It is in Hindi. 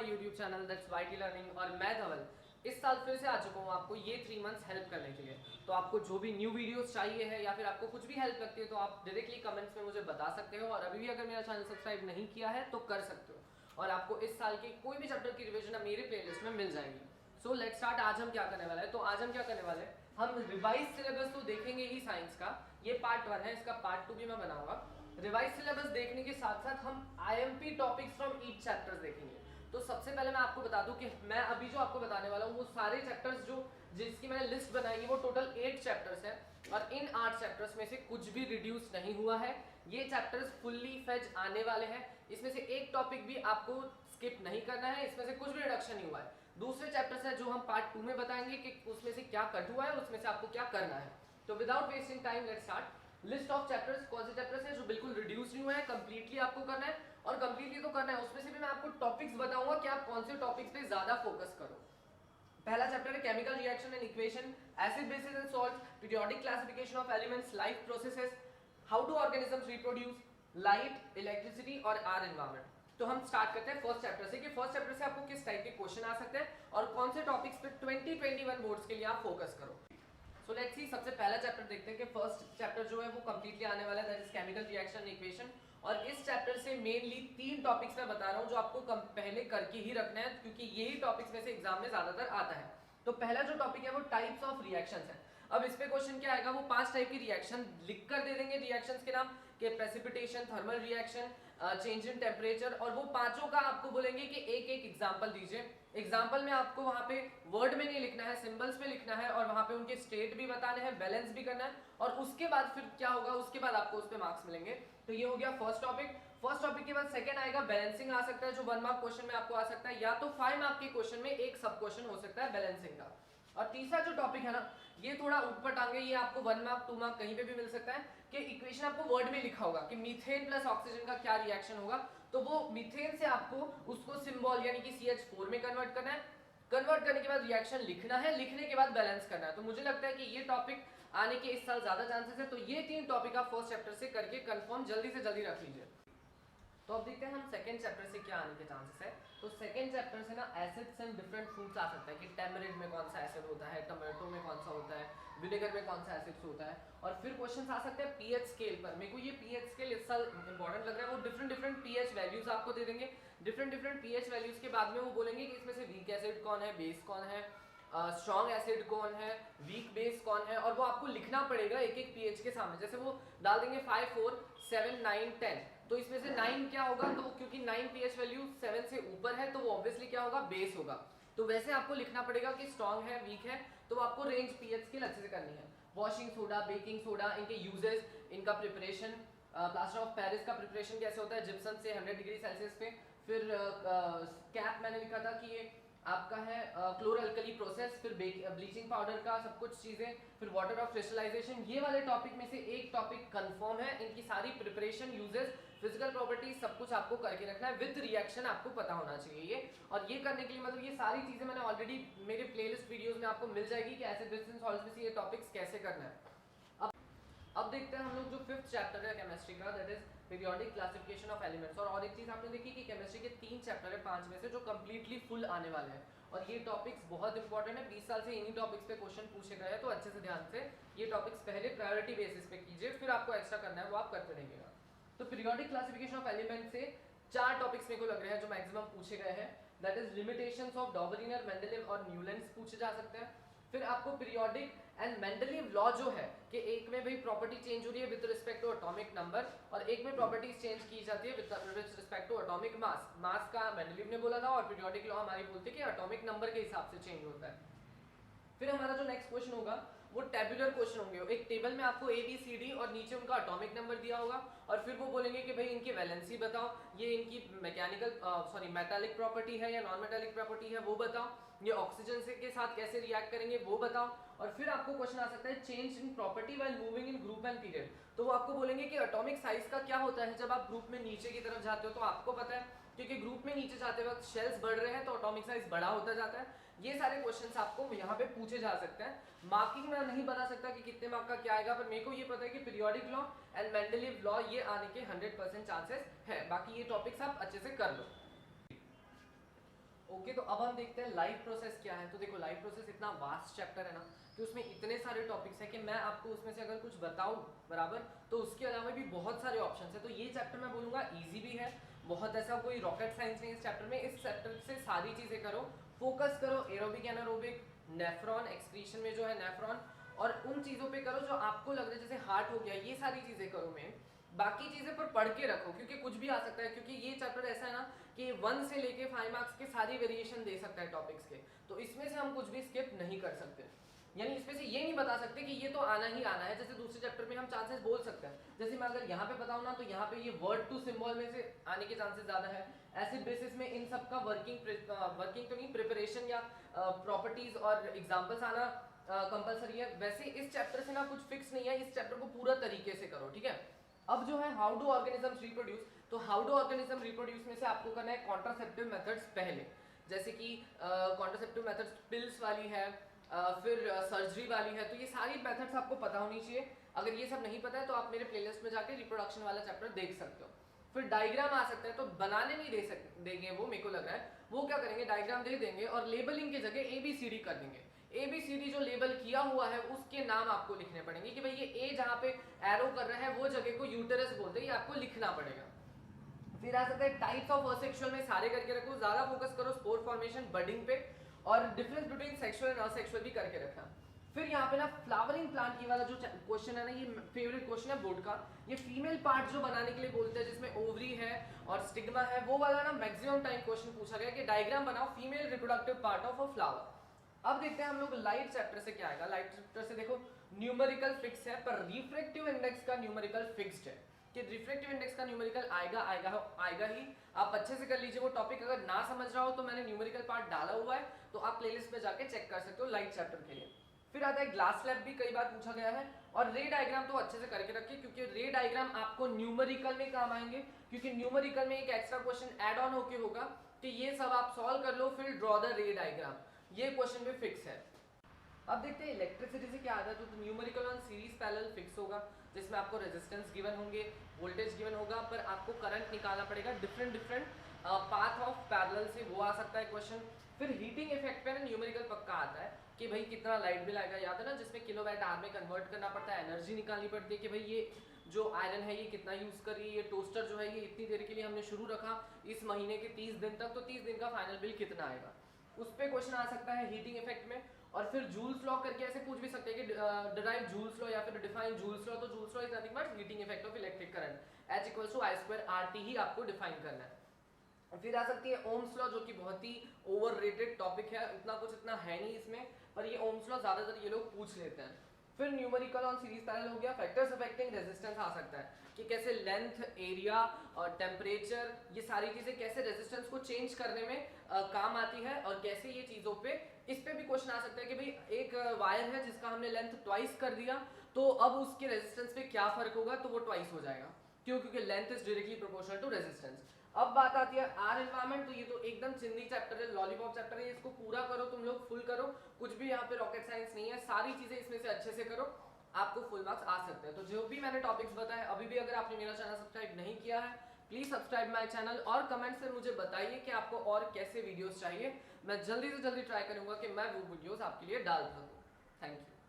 My YouTube channel that's YT learning और मैं धवल इस साल फिर से आ चुका हूँ आपको ये 3 मंथ्स हेल्प करने के लिए। तो आपको जो भी न्यू वीडियोस चाहिए है या फिर आपको कुछ भी हेल्प लगती है तो आप डायरेक्टली कमेंट्स में मुझे बता सकते हो। और अभी भी अगर मेरा चैनल सब्सक्राइब नहीं किया है तो कर सकते हो और आपको इस साल के कोई भी चैप्टर की रिविजन मेरे प्लेलिस्ट में मिल जाएगी। So let's start. आज हम क्या करने वाले हैं, तो आज हम क्या करने वाले हैं, हम रिवाइज सिलेबस तो देखेंगे ही साइंस का, ये पार्ट 1 है, इसका पार्ट 2 भी मैं बनाऊंगा। रिवाइज सिलेबस देखने के साथ साथ हम IMP topics from each chapters देखेंगे। तो सबसे पहले मैं आपको बता दूं कि मैं अभी जो आपको बताने वाला हूं वो सारे चैप्टर्स जो जिसकी मैंने लिस्ट बनाई है वो टोटल 8 चैप्टर्स है और इन 8 चैप्टर्स में से कुछ भी रिड्यूस नहीं हुआ है। ये चैप्टर्स फुल्ली फेज आने वाले हैं, इसमें से एक टॉपिक भी आपको स्किप नहीं करना है, इसमें से कुछ भी रिडक्शन नहीं हुआ है। दूसरे चैप्टर्स है जो हम पार्ट 2 में बताएंगे कि उसमें से क्या कट हुआ है और उसमें से आपको क्या करना है। तो without wasting time let's start. List of chapters, कौन से चैप्टर्स हैं जो बिल्कुल रिड्यूस नहीं हुए हैं, कंप्लीटली आपको करना है और कंप्लीटली तो करना है, उसमें से भी मैं आपको टॉपिक्स बताऊंगा कि आप कौन से टॉपिक्स पे ज्यादा फोकस करो। पहला चैप्टर है chemical reaction and equation, acid basis and salts, periodic classification of elements, life processes, how do organisms reproduce, light, electricity और आर एनवायरनमेंट। तो हम स्टार्ट करते हैं फर्स्ट चैप्टर से कि फर्स्ट चैप्टर से आपको किस टाइप के क्वेश्चन आ सकते हैं और कौन से टॉपिक्स पे 2021 बोर्ड्स के लिए आप फोकस करो। सो लेट्स सी, सबसे पहला चैप्टर देखते हैं कि फर्स्ट चैप्टर जो है वो कंप्लीटली आने वाला है, that is chemical reaction equation. और इस चैप्टर से मेनली 3 टॉपिक्स मैं बता रहा हूं जो आपको पहले करके ही रखना है क्योंकि यही टॉपिक्स में से एग्जाम में ज्यादातर आता है। तो पहला जो टॉपिक है वो टाइप्स ऑफ रिएक्शंस है। अब इस पे क्वेश्चन क्या आएगा, वो 5 टाइप की रिएक्शन लिख कर दे देंगे, रिएक्शंस के नाम के precipitation, thermal reaction, change in temperature, और वो पांचों का आपको बोलेंगे कि एक एक एग्जांपल दीजिए। एग्जांपल में आपको वहां पे वर्ड में नहीं लिखना है, सिंबल्स में लिखना है और वहां पे उनके स्टेट भी बताने हैं, बैलेंस भी करना है और उसके बाद फिर क्या होगा, उसके बाद आपको उस पे मार्क्स मिलेंगे। तो ये हो गया फर्स्ट टॉपिक। फर्स्ट टॉपिक के बाद सेकंड आएगा बैलेंसिंग, आ सकता है जो 1 मार्क क्वेश्चन में आपको आ सकता है या तो 5 मार्क के क्वेश्चन में एक सब क्वेश्चन हो सकता है बैलेंसिंग का। और तीसरा जो टॉपिक है ना, ये थोड़ा ऊपर टांगे, ये आपको 1 मार्क 2 मार्क कहीं पे भी मिल सकता है कि इक्वेशन आपको वर्ड में लिखा होगा कि मीथेन प्लस ऑक्सीजन का क्या रिएक्शन होगा, तो वो मीथेन से आपको उसको सिंबल यानी कि CH4 में कन्वर्ट करना है, कन्वर्ट करने के बाद रिएक्शन लिखना है, लिखने के बाद बैलेंस करना है। तो मुझे लगता है कि ये टॉपिक आने के इस साल ज्यादा चांसेस है, तो ये 3 टॉपिक आप फर्स्ट चैप्टर से करके कंफर्म जल्दी से जल्दी रख लीजिए। तो अब देखते हैं हम सेकंड चैप्टर से क्या आने के चांसेस है। तो सेकंड चैप्टर से ना एसिड्स एंड डिफरेंट फ्रूट्स आ सकता है कि टेमरिंड में कौन सा एसिड होता है, टमाटो में कौन सा होता है, विनेगर में कौन सा एसिड होता है। और फिर क्वेश्चंस आ सकते हैं पीएच स्केल पर। मेरे को ये पीएच स्केल इस साल इंपॉर्टेंट लग रहा है, वो डिफरेंट पीएच वैल्यूज आपको दे देंगे। डिफरेंट पीएच वैल्यूज के बाद में वो बोलेंगे कि इसमें से वीक एसिड कौन है, बेस कौन है, स्ट्रॉन्ग एसिड कौन है, वीक बेस कौन है, और वो आपको लिखना पड़ेगा एक एक पीएच के सामने। जैसे वो डाल देंगे 5, 4, 7, 9, 10, तो इसमें से 9 क्या होगा, तो क्योंकि 9 पीएच वैल्यू 7 से ऊपर है तो वो ऑब्वियसली क्या होगा, बेस होगा। तो वैसे आपको लिखना पड़ेगा कि स्ट्रॉन्ग है, वीक है, तो आपको रेंज पीएच स्केल अच्छे से करनी है। वॉशिंग सोडा, बेकिंग सोडा, इनके यूजेस, इनका प्रिपरेशन, प्लास्टर ऑफ पेरिस का प्रिपरेशन कैसे होता है जिप्सम से 100 डिग्री सेल्सियस पे। फिर कैप मैंने लिखा था कि ये आपका है क्लोरोअल्कली प्रोसेस, फिर ब्लीचिंग पाउडर का सब कुछ चीजें, फिर वाटर ऑफ क्रिस्टलाइजेशन। ये वाले टॉपिक में से एक टॉपिक कंफर्म है, इनकी सारी प्रिपरेशन, यूजेस, फिजिकल प्रॉपर्टीज सब कुछ आपको करके रखना है, विद रिएक्शन आपको पता होना चाहिए ये। और ये करने के लिए मतलब ये सारी चीजें मैंने ऑलरेडी मेरे प्लेलिस्ट वीडियोस में आपको मिल जाएगी कि एसिड बेस एंड सॉल्ट्स में से ये टॉपिक्स कैसे करना है। अब देखते हैं हम लोग जो 5th चैप्टर है केमिस्ट्री का, that is periodic classification of elements. और एक चीज आपने देखी कि केमिस्ट्री के 3 चैप्टर है 5 में से जो कंप्लीटली फुल आने वाले हैं और ये टॉपिक्स बहुत इंपॉर्टेंट है। 20 साल से इन्हीं टॉपिक्स पे क्वेश्चन पूछे गए हैं, तो अच्छे से ध्यान से ये टॉपिक्स पहले प्रायोरिटी बेसिस पे कीजिए, फिर आपको एक्स्ट्रा करना है वो आप करते रहिएगा। तो पीरियोडिक क्लासिफिकेशन ऑफ एलिमेंट से 4 टॉपिक्स मेरे को लग रहे हैं जो मैक्सिमम पूछे गए हैं, that is limitations of Dobereiner, Mendeleev और न्यूलैंड्स पूछे जा सकते हैं। फिर आपको पीरियोडिक एंड मेंडेलीव लॉ जो है कि एक में भाई प्रॉपर्टी चेंज हो रही है with respect to atomic number और एक में प्रॉपर्टीज चेंज की जाती है with respect to atomic mass. Mass का मेंडेलीव ने बोला था और पीरियोडिक लॉ हमारी बोलती है कि एटॉमिक नंबर के हिसाब से चेंज होता है। फिर हमारा जो नेक्स्ट क्वेश्चन होगा वो टेबुलर क्वेश्चन होंगे, एक टेबल में आपको ABCD और नीचे उनका एटॉमिक नंबर दिया होगा और फिर वो बोलेंगे कि भाई इनकी वैलेंसी बताओ, ये इनकी मैकेनिकल मेटालिक प्रॉपर्टी है या नॉन मेटालिक प्रॉपर्टी है वो बताओ, ये ऑक्सीजन से के साथ कैसे रिएक्ट करेंगे वो बताओ। और फिर आपको क्वेश्चन आ सकता है change in property while moving in group and period. तो वो आपको बोलेंगे कि एटॉमिक साइज का क्या होता है जब आप ग्रुप में नीचे की तरफ जाते हो, तो आपको पता है क्योंकि ग्रुप में नीचे जाते वक्त शेल्स बढ़ रहे हैं तो एटॉमिक साइज बड़ा होता जाता है। ये सारे क्वेश्चंस आपको यहाँ पे पूछे जा सकते हैं। मार्किंग में नहीं बता सकता कि कितने मार्क का क्या आएगा, पर मेरे को ये पता है कि periodic law and Mendeleev law ये आने के 100% चांसेस है। बाकी ये टॉपिक्स आप अच्छे से कर लो। ओके, तो अब हम देखते हैं लाइव प्रोसेस क्या है। तो देखो लाइव प्रोसेस इतना वास्ट चैप्टर है ना कि उसमें इतने सारे टॉपिक्स हैं कि मैं आपको उसमें से अगर कुछ बताऊं बराबर तो उसके अलावा भी बहुत सारे ऑप्शंस हैं। तो ये चैप्टर मैं बोलूँगा ईजी भी है, बहुत ऐसा कोई रॉकेट साइंस नहीं इस चैप्टर में। इस चैप्टर से सारी चीज़ें करो, फोकस करो एरोबिक एनारोबिक, नेफ्रॉन एक्सक्रीशन में जो है नेफ्रॉन, और उन चीज़ों पे करो जो आपको लग रहा है, जैसे हार्ट हो गया, ये सारी चीज़ें करो। मैं बाकी चीज़ें पर पढ़ के रखो क्योंकि कुछ भी आ सकता है, क्योंकि ये चैप्टर ऐसा है ना कि 1 से लेके 5 मार्क्स के सारी वेरिएशन दे सकता है टॉपिक्स के, तो इसमें से हम कुछ भी स्किप नहीं कर सकते। यानी इसमें से ये नहीं बता सकते कि ये तो आना ही आना है। जैसे दूसरे चैप्टर में हम चांसेस बोल सकते हैं, जैसे मैं अगर यहाँ पे बताऊँ ना तो यहाँ पे ये वर्ड टू सिंबल में से आने के चांसेस ज़्यादा है। ऐसे बेसिस में इन सब का वर्किंग तो नहीं, प्रिपरेशन या प्रॉपर्टीज और एग्जाम्पल्स आना कंपलसरी है। वैसे इस चैप्टर से ना कुछ फिक्स नहीं है, इस चैप्टर को पूरा तरीके से करो, ठीक है। अब जो है हाउ डू ऑर्गेनिजम्स रिप्रोड्यूस, तो हाउ डू ऑर्गेनिज्म रिप्रोड्यूस में से आपको करना है कॉन्ट्रासेप्टिव मेथड्स पहले, जैसे कि कॉन्ट्रासेप्टिव मेथड्स पिल्स वाली है, फिर सर्जरी वाली है। तो ये सारी मेथड्स आपको पता होनी चाहिए। अगर ये सब नहीं पता है तो आप मेरे प्लेलिस्ट में जाके रिप्रोडक्शन वाला चैप्टर देख सकते हो। फिर डायग्राम आ सकता है, तो बनाने नहीं देंगे वो, मेरे को लग रहा है वो क्या करेंगे, डायग्राम दे देंगे और लेबलिंग की जगह ABCD कर देंगे। ABCD जो लेबल किया हुआ है उसके नाम आपको लिखने पड़ेंगे कि भाई ये A जहाँ पे एरो कर रहा है वो जगह को यूटेरस बोलते हैं, ये आपको लिखना पड़ेगा। फिर आ सकता है टाइप्स ऑफ असेक्सुअल में सारे करके रखो, ज्यादा फोकस करो स्पोर फॉर्मेशन बडिंग पे, और difference between sexual and asexual भी करके रखना। फिर यहाँ पे ना फ्लावरिंग प्लांट, ये वाला जो क्वेश्चन है ना, ये फेवरेट क्वेश्चन है बोर्ड का। ये फीमेल पार्ट जो बनाने के लिए बोलते हैं जिसमें ओवरी है और स्टिग्मा है, वो वाला ना मैक्सिमम टाइम क्वेश्चन पूछा गया कि डायग्राम बनाओ female reproductive part of a flower. अब देखते हैं हम लोग लाइट चैप्टर से क्या आएगा। लाइट चैप्टर से देखो न्यूमेरिकल फिक्स है पर रिफ्रैक्टिव इंडेक्स का न्यूमेरिकल फिक्स्ड है, कि रिफ्रैक्टिव इंडेक्स का न्यूमेरिकल आएगा ही। आप अच्छे से कर लीजिए वो टॉपिक। अगर ना समझ रहा हो तो मैंने न्यूमेरिकल पार्ट डाला हुआ है, तो आप प्लेलिस्ट में जाके चेक कर सकते हो लाइट चैप्टर के लिए। फिर आता है ग्लास स्लैब, भी कई बार पूछा गया है, और रे डायग्राम तो अच्छे से करके रखिए क्योंकि रे डायग्राम आपको न्यूमेरिकल में काम आएंगे, क्योंकि न्यूमेरिकल में एक एक्स्ट्रा क्वेश्चन ऐड ऑन होके होगा कि ये सब आप सॉल्व कर लो, फिर ड्रॉ द रे डायग्राम, ये क्वेश्चन भी फिक्स है। अब देखते हैं इलेक्ट्रिसिटी से क्या आता है। तो numerical on series parallel fix होगा, जिसमें आपको रेजिस्टेंस गिवन होंगे, वोल्टेज गिवन होगा, पर आपको करंट निकालना पड़ेगा डिफरेंट पाथ ऑफ पैरेलल से, वो आ सकता है क्वेश्चन। फिर हीटिंग इफेक्ट पे ना न्यूमेरिकल पक्का आता है कि भाई कितना लाइट बिल आएगा, याद है ना, जिसमें किलोवाट आवर में कन्वर्ट करना पड़ता है, एनर्जी निकालनी पड़ती है कि भाई ये जो आयरन है ये कितना यूज कर रही है, ये टोस्टर जो है ये इतनी देर के लिए हमने शुरू रखा इस महीने के 30 दिन तक, तो 30 दिन का फाइनल बिल कितना आएगा, उस पर क्वेश्चन आ सकता है हीटिंग इफेक्ट में। और फिर जूल्स लॉ करके ऐसे पूछ भी सकते हैं कि डिराइव जूल्स लॉ या फिर डिफाइन जूल्स लॉ। तो joules law is nothing but heating effect of electric current, H = I2RT ही आपको डिफाइन करना है। फिर आ सकती है ओम्स लॉ, जो कि बहुत ही ओवररेटेड टॉपिक है, इतना कुछ इतना है नहीं इसमें, पर ये ओम्स लॉ ज्यादातर ये लोग पूछ लेते हैं। फिर न्यूमेरिकल ऑन सीरीज पैरेलल हो गया। फैक्टर्स अफेक्टिंग रेजिस्टेंस आ सकता है कि कैसे लेंथ, एरिया और टेम्परेचर, ये सारी चीजें कैसे रेजिस्टेंस को चेंज करने में काम आती है, और कैसे ये चीजों पे, इस पे भी क्वेश्चन आ सकता है कि भाई एक वायर है जिसका हमने लेंथ ट्वाइस कर दिया, तो अब उसके रेजिस्टेंस पे क्या फर्क होगा, तो वो ट्वाइस हो जाएगा, क्यों, क्योंकि length is directly proportional to resistance. अब बात आती है आर एनवायरमेंट, तो ये तो एकदम चिंदी चैप्टर है, लॉलीपॉप चैप्टर है, इसको पूरा करो तुम लोग, फुल करो, कुछ भी यहाँ पे रॉकेट साइंस नहीं है, सारी चीजें इसमें से अच्छे से करो, आपको फुल मार्क्स आ सकते हैं। तो जो भी मैंने टॉपिक्स बताए, अभी भी अगर आपने मेरा चैनल सब्सक्राइब नहीं किया है प्लीज सब्सक्राइब माय चैनल, और कमेंट्स में मुझे बताइए कि आपको और कैसे वीडियोस चाहिए। मैं जल्दी से जल्दी ट्राई करूंगा कि मैं वो वीडियोस आपके लिए डाल सकूं। Thank you.